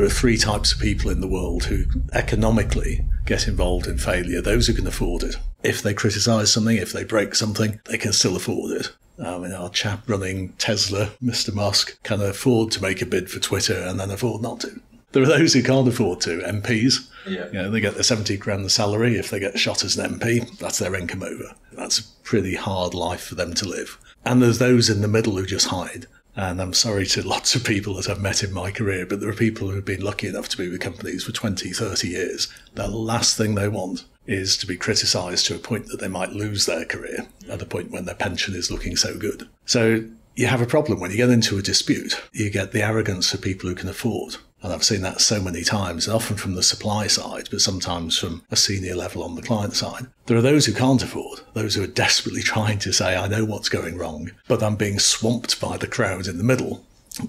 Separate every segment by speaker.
Speaker 1: There are three types of people in the world who economically get involved in failure. Those who can afford it. If they criticise something, if they break something, they can still afford it. Our chap running Tesla, Mr. Musk, can afford to make a bid for Twitter and then afford not to. There are those who can't afford to, MPs. Yeah. They get their 70 grand salary. If they get shot as an MP, that's their income over. That's a pretty hard life for them to live. And there's those in the middle who just hide. And I'm sorry to lots of people that I've met in my career, but there are people who have been lucky enough to be with companies for 20, 30 years. The last thing they want is to be criticised to a point that they might lose their career at a point when their pension is looking so good. So you have a problem when you get into a dispute. You get the arrogance of people who can afford. And I've seen that so many times, often from the supply side, but sometimes from a senior level on the client side. There are those who can't afford, those who are desperately trying to say, I know what's going wrong, but I'm being swamped by the crowd in the middle,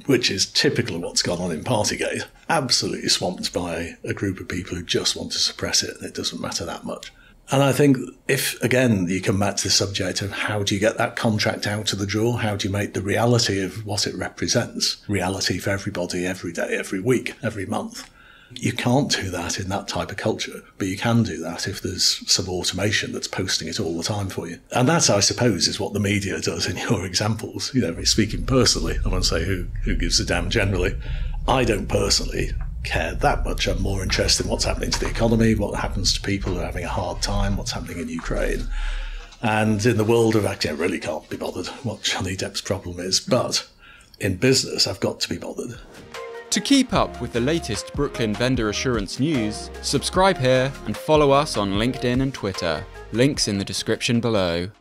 Speaker 1: which is typical of what's gone on in Partygate. Absolutely swamped by a group of people who just want to suppress it, and it doesn't matter that much. And I think if, again, you come back to the subject of how do you get that contract out of the drawer? How do you make the reality of what it represents reality for everybody, every day, every week, every month? You can't do that in that type of culture, but you can do that if there's some automation that's posting it all the time for you. And that, I suppose, is what the media does in your examples. Speaking personally, I won't say who gives a damn generally. I don't personally care that much. I'm more interested in what's happening to the economy, what happens to people who are having a hard time, what's happening in Ukraine. And in the world of acting, I really can't be bothered what Johnny Depp's problem is. But in business, I've got to be bothered.
Speaker 2: To keep up with the latest Brooklyn vendor assurance news, subscribe here and follow us on LinkedIn and Twitter. Links in the description below.